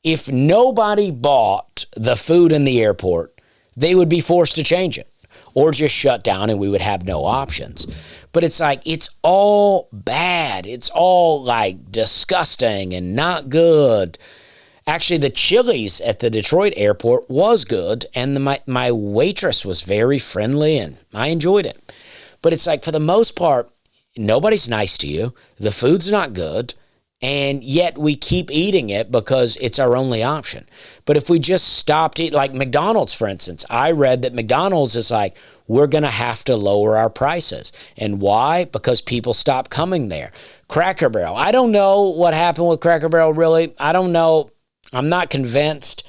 If nobody bought the food in the airport, they would be forced to change it or just shut down, and we would have no options. But it's like, it's all bad. It's all like disgusting and not good. Actually, the Chili's at the Detroit airport was good, and my waitress was very friendly, and I enjoyed it. But it's like, for the most part, nobody's nice to you. The food's not good, and yet we keep eating it because it's our only option. But if we just stopped eating, like McDonald's, for instance, I read that McDonald's is like, we're going to have to lower our prices. And why? Because people stop coming there. Cracker Barrel. I don't know what happened with Cracker Barrel, really. I don't know. I'm not convinced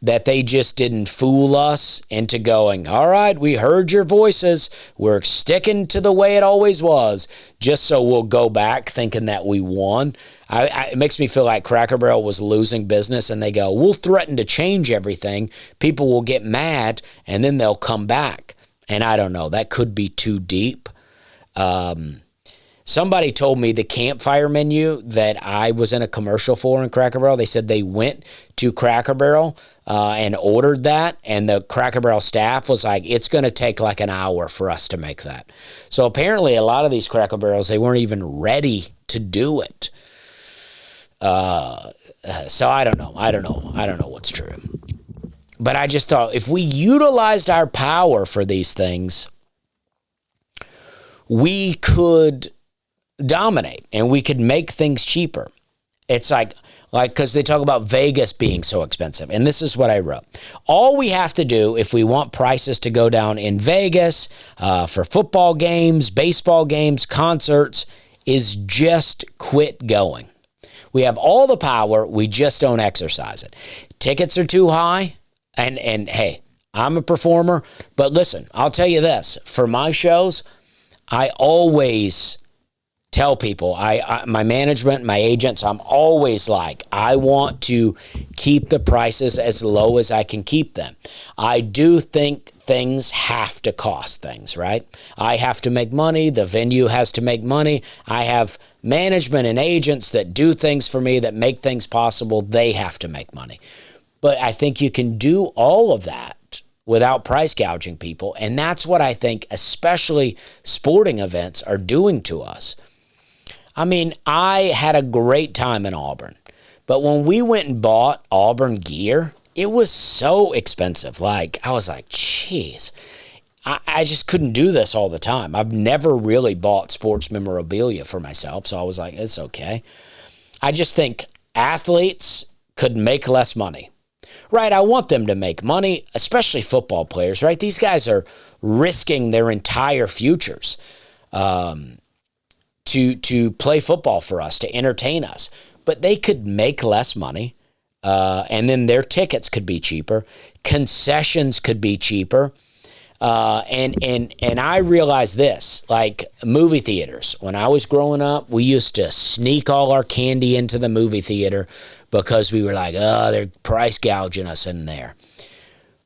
that they just didn't fool us into going, all right, we heard your voices. We're sticking to the way it always was, just so we'll go back thinking that we won. It makes me feel like Cracker Barrel was losing business, and they go, we'll threaten to change everything. People will get mad, and then they'll come back. And I don't know. That could be too deep. Somebody told me the campfire menu that I was in a commercial for in Cracker Barrel, they said they went to Cracker Barrel and ordered that, and the Cracker Barrel staff was like, it's going to take like an hour for us to make that. So apparently a lot of these Cracker Barrels, they weren't even ready to do it. So I don't know. I don't know what's true. But I just thought, if we utilized our power for these things, we could dominate, and we could make things cheaper. It's like because they talk about Vegas being so expensive, and this is what I wrote. All we have to do if we want prices to go down in Vegas for football games, baseball games, concerts, is just quit going. We have all the power, we just don't exercise it. Tickets are too high, and hey, I'm a performer, but listen, I'll tell you this, for my shows, I always tell people, my management, my agents, I'm always like, I want to keep the prices as low as I can keep them. I do think things have to cost things, right? I have to make money. The venue has to make money. I have management and agents that do things for me, that make things possible. They have to make money. But I think you can do all of that without price gouging people. And that's what I think especially sporting events are doing to us. I mean, I had a great time in Auburn, but when we went and bought Auburn gear, it was so expensive. Like, I was like, geez, I just couldn't do this all the time. I've never really bought sports memorabilia for myself, so I was like, it's okay. I just think athletes could make less money. Right, I want them to make money, especially football players, right? These guys are risking their entire futures to play football for us, to entertain us. But they could make less money, and then their tickets could be cheaper. Concessions could be cheaper. And I realized this, like movie theaters. When I was growing up, we used to sneak all our candy into the movie theater because we were like, oh, they're price gouging us in there.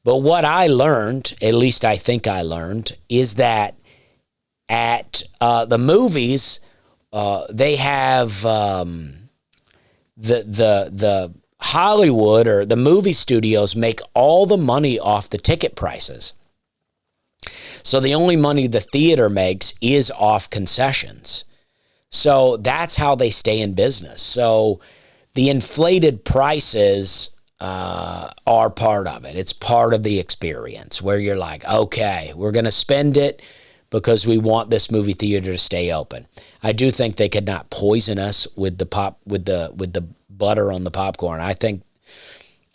But what I learned, at least I think I learned, is that at the movies, they have the Hollywood or the movie studios make all the money off the ticket prices. So the only money the theater makes is off concessions. So that's how they stay in business. So the inflated prices are part of it. It's part of the experience where you're like, okay, we're going to spend it because we want this movie theater to stay open. I do think they could not poison us with the butter on the popcorn. I think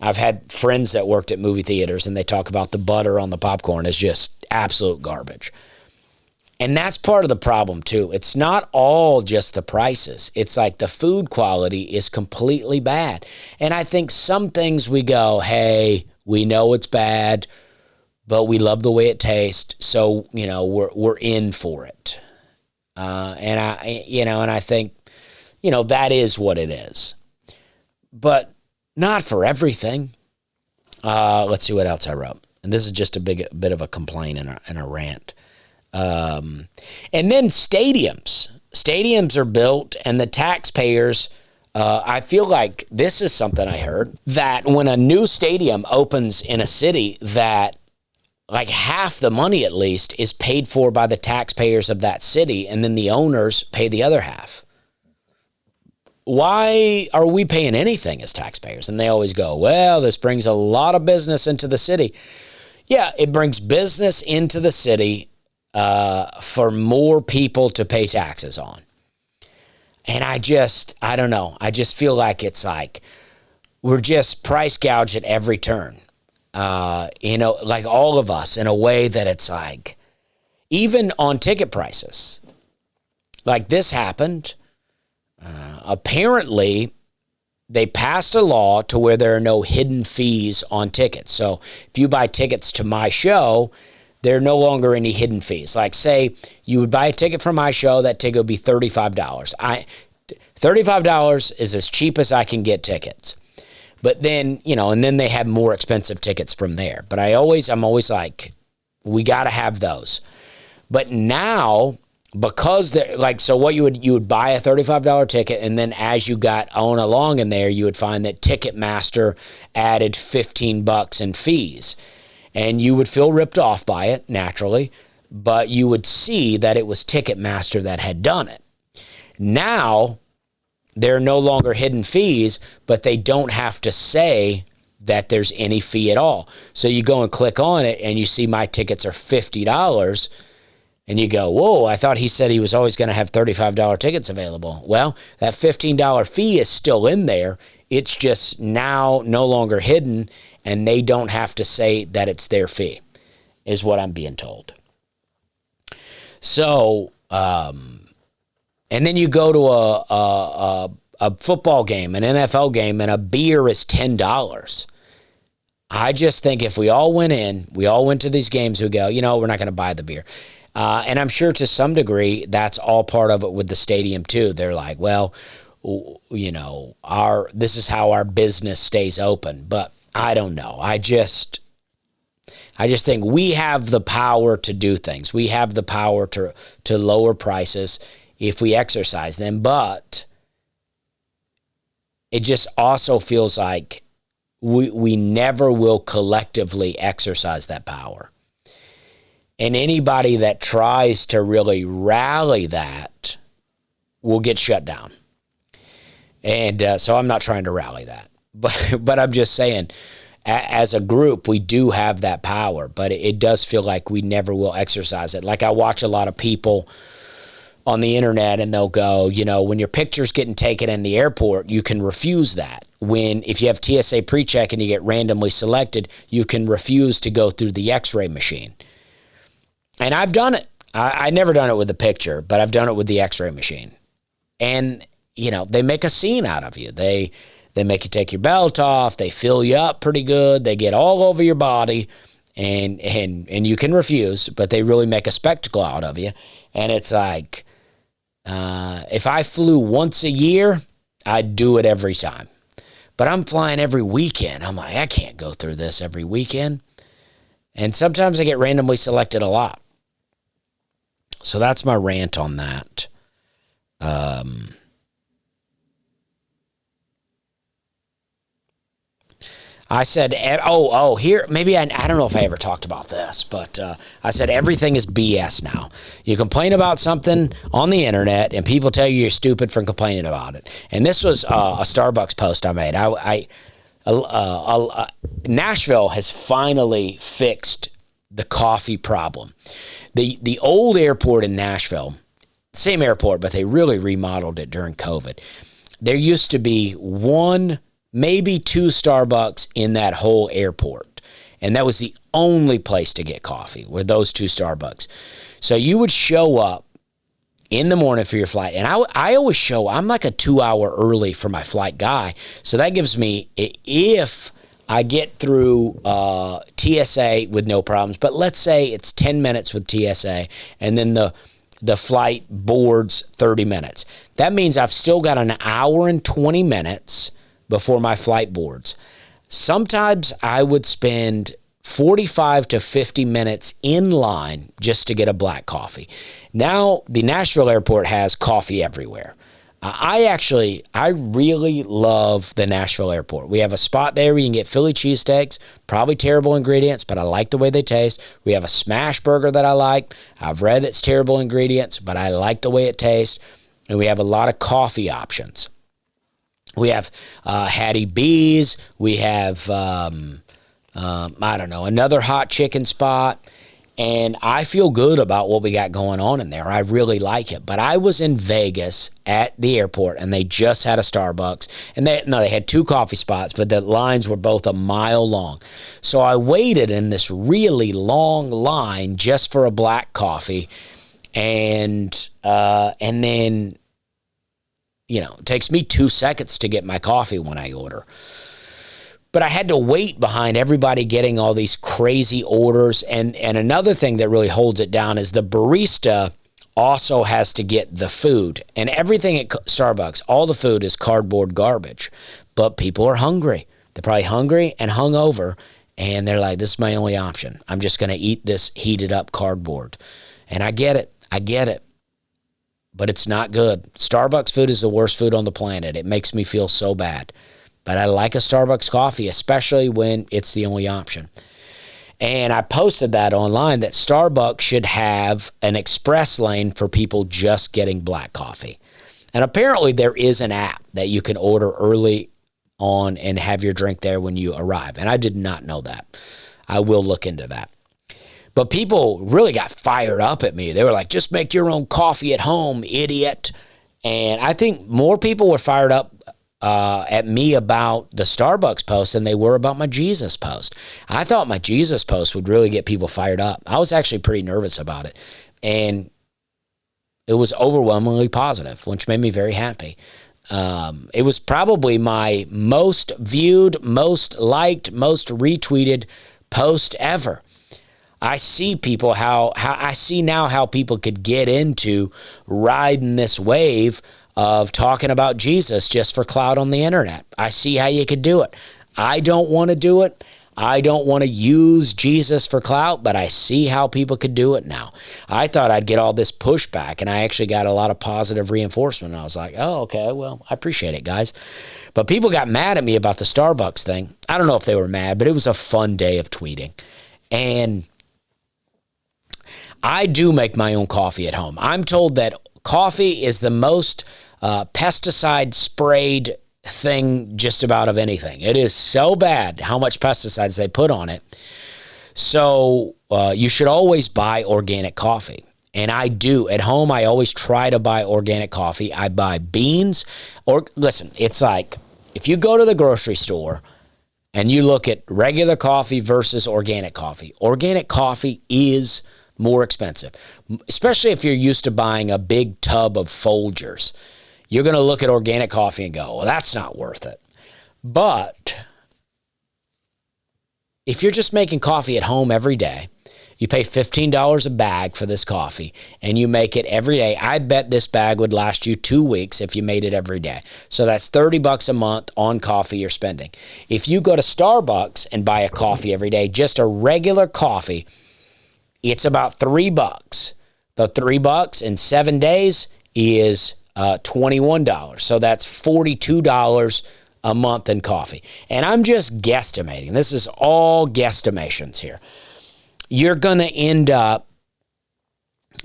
I've had friends that worked at movie theaters and they talk about the butter on the popcorn is just absolute garbage. And that's part of the problem too. It's not all just the prices. It's like the food quality is completely bad. And I think some things we go, hey, we know it's bad, but we love the way it tastes. So, we're in for it. And I think, that is what it is. But not for everything. Let's see what else I wrote. And this is just a bit of a complaint and a rant. And then stadiums. Stadiums are built, and the taxpayers, I feel like this is something I heard, that when a new stadium opens in a city, that like half the money at least is paid for by the taxpayers of that city, and then the owners pay the other half. Why are we paying anything as taxpayers? And they always go, well, this brings a lot of business into the city. Yeah, it brings business into the city for more people to pay taxes on. And I don't know. I just feel like it's like we're just price gouged at every turn. Like all of us, in a way that it's like, even on ticket prices, like this happened. Apparently, they passed a law to where there are no hidden fees on tickets. So if you buy tickets to my show, there are no longer any hidden fees. Like, say you would buy a ticket for my show, that ticket would be $35. $35 is as cheap as I can get tickets. But then, and then they have more expensive tickets from there. But I'm always like, we got to have those. But now, because so what you would buy a $35 ticket, and then as you got on along in there, you would find that Ticketmaster added $15 in fees. And you would feel ripped off by it, naturally, but you would see that it was Ticketmaster that had done it. Now, there are no longer hidden fees, but they don't have to say that there's any fee at all. So you go and click on it, and you see my tickets are $50, and you go, whoa, I thought he said he was always going to have $35 tickets available. Well, that $15 fee is still in there. It's just now no longer hidden, and they don't have to say that it's their fee, is what I'm being told. So, and then you go to a football game, an NFL game, and a beer is $10. I just think if we all went to these games, we go, we're not going to buy the beer. And I'm sure to some degree that's all part of it with the stadium too. They're like, well, this is how our business stays open. But I don't know. I just think we have the power to do things. We have the power to lower prices if we exercise them. But it just also feels like we never will collectively exercise that power. And anybody that tries to really rally that will get shut down. And so I'm not trying to rally that. But I'm just saying, as a group, we do have that power, but it does feel like we never will exercise it. Like I watch a lot of people on the internet and they'll go, when your picture's getting taken in the airport, you can refuse that. If you have TSA pre-check and you get randomly selected, you can refuse to go through the x-ray machine. And I've done it. I never done it with the picture, but I've done it with the x-ray machine. And, they make a scene out of you. They make you take your belt off. They fill you up pretty good. They get all over your body and you can refuse, but they really make a spectacle out of you. And it's like, if I flew once a year, I'd do it every time. But I'm flying every weekend. I'm like, I can't go through this every weekend. And sometimes I get randomly selected a lot. So that's my rant on that. I said, here, maybe I don't know if I ever talked about this, but I said everything is BS now. You complain about something on the internet, and people tell you you're stupid for complaining about it. And this was a Starbucks post I made. Nashville has finally fixed the coffee problem. The old airport in Nashville, same airport, but they really remodeled it during COVID. There used to be one, maybe two Starbucks in that whole airport. And that was the only place to get coffee, were those two Starbucks. So you would show up in the morning for your flight. And I always I'm like a 2 hour early for my flight guy. So that gives me, if I get through TSA with no problems, but let's say it's 10 minutes with TSA and then the flight boards 30 minutes. That means I've still got an hour and 20 minutes before my flight boards. Sometimes I would spend 45 to 50 minutes in line just to get a black coffee. Now, the Nashville airport has coffee everywhere. I really love the Nashville airport. We have a spot there where you can get Philly cheesesteaks, probably terrible ingredients, but I like the way they taste. We have a smash burger that I like. I've read it's terrible ingredients, but I like the way it tastes. And we have a lot of coffee options. We have Hattie B's. We have, another hot chicken spot. And I feel good about what we got going on in there. I really like it. But I was in Vegas at the airport, and they just had a Starbucks. And they had two coffee spots, but the lines were both a mile long. So I waited in this really long line just for a black coffee. And then, it takes me 2 seconds to get my coffee when I order. But I had to wait behind everybody getting all these crazy orders. And another thing that really holds it down is the barista also has to get the food. And everything at Starbucks, all the food is cardboard garbage. But people are hungry. They're probably hungry and hungover. And they're like, this is my only option. I'm just going to eat this heated up cardboard. And I get it. But it's not good. Starbucks food is the worst food on the planet. It makes me feel so bad. But I like a Starbucks coffee, especially when it's the only option. And I posted that online that Starbucks should have an express lane for people just getting black coffee. And apparently there is an app that you can order early on and have your drink there when you arrive. And I did not know that. I will look into that. But people really got fired up at me. They were like, just make your own coffee at home, idiot. And I think more people were fired up at me about the Starbucks post than they were about my Jesus post. I thought my Jesus post would really get people fired up. I was actually pretty nervous about it. And it was overwhelmingly positive, which made me very happy. It was probably my most viewed, most liked, most retweeted post ever. I see people I see now how people could get into riding this wave of talking about Jesus just for clout on the internet. I see how you could do it. I don't want to do it. I don't want to use Jesus for clout, but I see how people could do it now. I thought I'd get all this pushback, and I actually got a lot of positive reinforcement. I was like, oh, okay, well, I appreciate it, guys. But people got mad at me about the Starbucks thing. I don't know if they were mad, but it was a fun day of tweeting. And I do make my own coffee at home. I'm told that coffee is the most pesticide sprayed thing just about of anything. It is so bad how much pesticides they put on it. So you should always buy organic coffee. And I do. At home, I always try to buy organic coffee. I buy beans. Or listen, it's like if you go to the grocery store and you look at regular coffee versus organic coffee is more expensive, especially if you're used to buying a big tub of Folgers. You're going to look at organic coffee and go, well, that's not worth it. But if you're just making coffee at home every day, you pay $15 a bag for this coffee, and you make it every day. I bet this bag would last you 2 weeks if you made it every day. So that's $30 a month on coffee you're spending. If you go to Starbucks and buy a coffee every day, just a regular coffee, it's about $3. The $3 in 7 days is $21. So that's $42 a month in coffee. And I'm just guesstimating. This is all guesstimations here. You're going to end up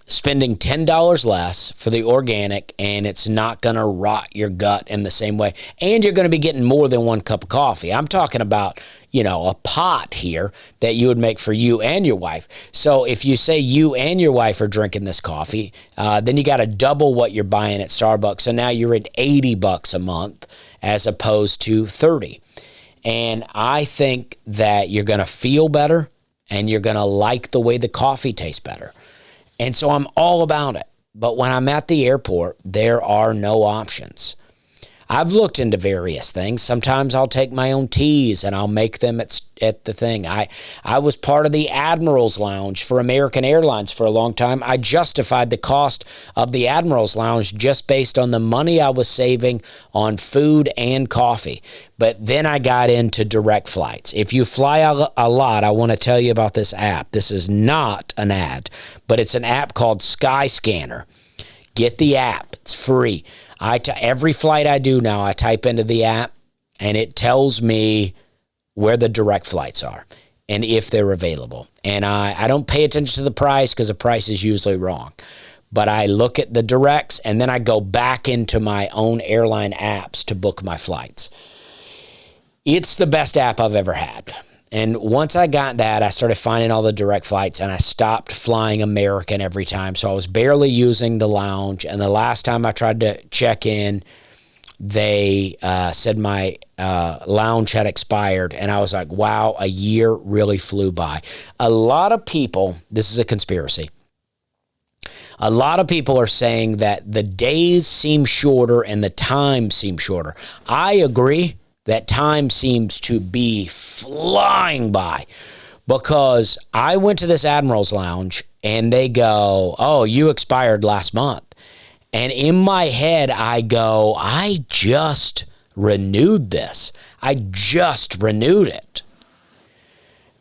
spending $10 less for the organic, and it's not going to rot your gut in the same way. And you're going to be getting more than 1 cup of coffee. I'm talking about, a pot here that you would make for you and your wife. So if you say you and your wife are drinking this coffee, then you got to double what you're buying at Starbucks. So now you're at $80 a month as opposed to $30. And I think that you're going to feel better, and you're going to like the way the coffee tastes better. And so I'm all about it. But when I'm at the airport, there are no options. I've looked into various things. Sometimes I'll take my own teas and I'll make them at the thing. I was part of the Admiral's Lounge for American Airlines for a long time. I justified the cost of the Admiral's Lounge just based on the money I was saving on food and coffee. But then I got into direct flights. If you fly a lot, I want to tell you about this app. This is not an ad, but it's an app called Skyscanner. Get the app. It's free. Every flight I do now, I type into the app, and it tells me where the direct flights are and if they're available. And I don't pay attention to the price because the price is usually wrong. But I look at the directs, and then I go back into my own airline apps to book my flights. It's the best app I've ever had. And once I got that, I started finding all the direct flights, and I stopped flying American every time. So I was barely using the lounge. And the last time I tried to check in, they said my lounge had expired. And I was like, wow, a year really flew by. A lot of people, this is a conspiracy, a lot of people are saying that the days seem shorter and the time seems shorter. I agree. That time seems to be flying by, because I went to this Admiral's Lounge and they go, oh, you expired last month. And in my head, I go, I just renewed this. I just renewed it.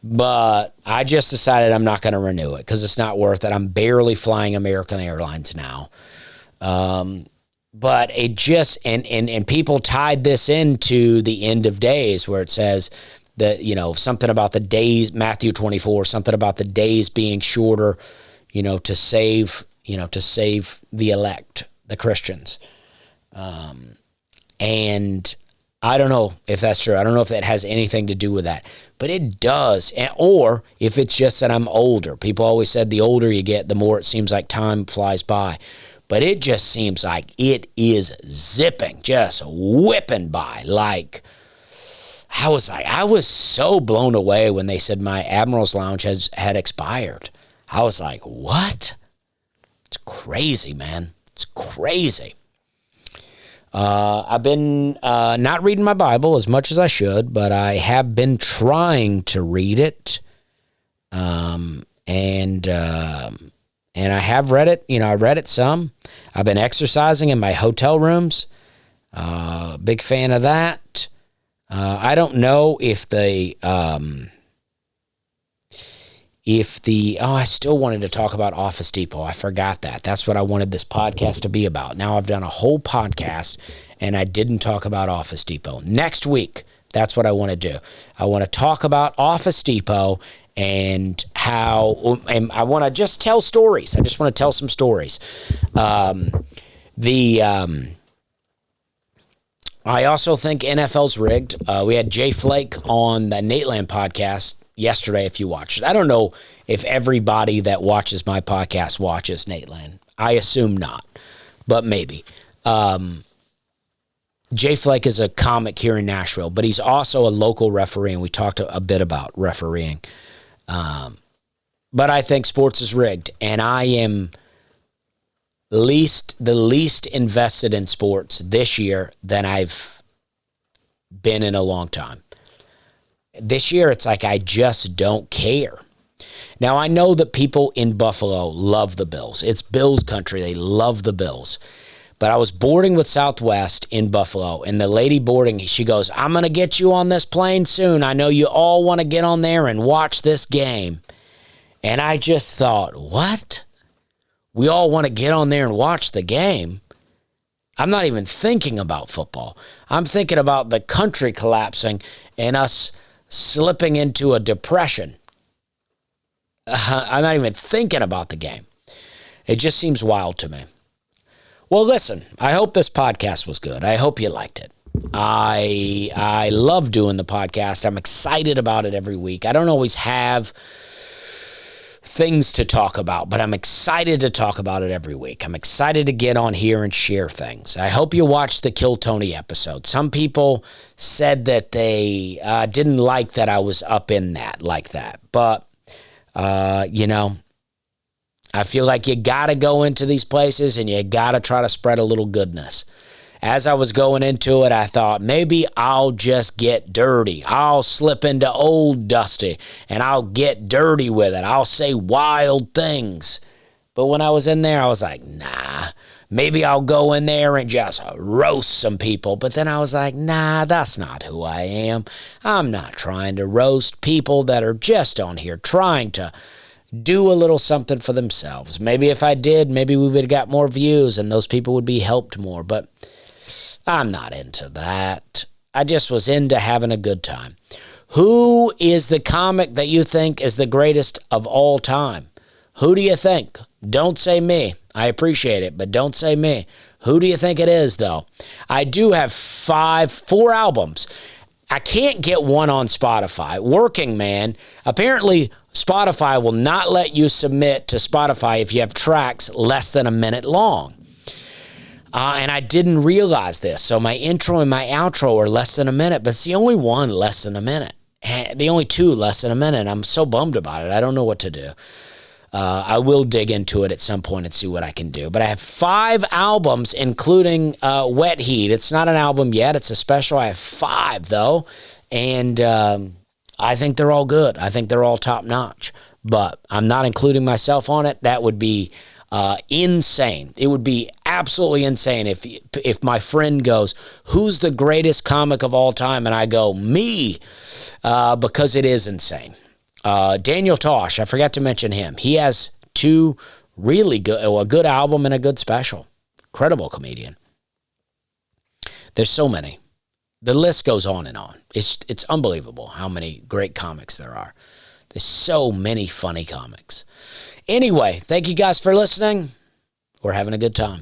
But I just decided I'm not going to renew it because it's not worth it. I'm barely flying American Airlines now. But it just, and people tied this into the end of days where it says that, something about the days, Matthew 24, something about the days being shorter, to save the elect, the Christians. And I don't know if that's true. I don't know if that has anything to do with that, but it does. Or if it's just that I'm older. People always said the older you get, the more it seems like time flies by. But it just seems like it is zipping, just whipping by. Like, I was so blown away when they said my Admiral's Lounge had expired. I was like, what? It's crazy, man. It's crazy. I've been not reading my Bible as much as I should, but I have been trying to read it. And I have read it. I read it some. I've been exercising in my hotel rooms. Big fan of that. I don't know if I still wanted to talk about Office Depot. I forgot that. That's what I wanted this podcast to be about. Now I've done a whole podcast and I didn't talk about Office Depot. Next week, that's what I want to do. I want to talk about Office Depot and and I want to just tell stories. I just want to tell some stories. I also think NFL's rigged. We had Jay Flake on the Nateland podcast yesterday, if you watched it. I don't know if everybody that watches my podcast watches Nateland. I assume not, but maybe. Jay Flake is a comic here in Nashville, but he's also a local referee, and we talked a bit about refereeing. But I think sports is rigged, and I am the least invested in sports this year than I've been in a long time. This year, it's like I just don't care. Now, I know that people in Buffalo love the Bills. It's Bills country. They love the Bills. But I was boarding with Southwest in Buffalo, and the lady boarding, she goes, I'm going to get you on this plane soon. I know you all want to get on there and watch this game. And I just thought, what? We all want to get on there and watch the game? I'm not even thinking about football. I'm thinking about the country collapsing and us slipping into a depression. I'm not even thinking about the game. It just seems wild to me. Well, listen, I hope this podcast was good. I hope you liked it. I love doing the podcast. I'm excited about it every week. I don't always have things to talk about, but I'm excited to talk about it every week. I'm excited to get on here and share things. I hope you watched the Kill Tony episode. Some people said that they didn't like that I was up in that like that, but I feel like you got to go into these places and you got to try to spread a little goodness. As I was going into it, I thought maybe I'll just get dirty. I'll slip into old Dusty and I'll get dirty with it. I'll say wild things. But when I was in there, I was like, nah, maybe I'll go in there and just roast some people. But then I was like, nah, that's not who I am. I'm not trying to roast people that are just on here trying to do a little something for themselves. Maybe if I did, maybe we would have got more views and those people would be helped more. But I'm not into that. I just was into having a good time. Who is the comic that you think is the greatest of all time? Who do you think? Don't say me. I appreciate it, but don't say me. Who do you think it is, though? I do have 4 albums. I can't get one on Spotify. Working Man. Apparently, Spotify will not let you submit to Spotify if you have tracks less than a minute long. And I didn't realize this. So my intro and my outro are less than a minute, but it's the only one less than a minute. The only 2 less than a minute. I'm so bummed about it. I don't know what to do. I will dig into it at some point and see what I can do. But I have 5 albums, including Wet Heat. It's not an album yet. It's a special. I have 5, though. And I think they're all good. I think they're all top-notch. But I'm not including myself on it. That would be insane. It would be absolutely insane if my friend goes, who's the greatest comic of all time? And I go, me, because it is insane. Daniel Tosh, I forgot to mention him. He has 2 really good, a good album and a good special. Incredible comedian. There's so many. The list goes on and on. It's unbelievable how many great comics there are. There's so many funny comics. Anyway, thank you guys for listening. We're having a good time.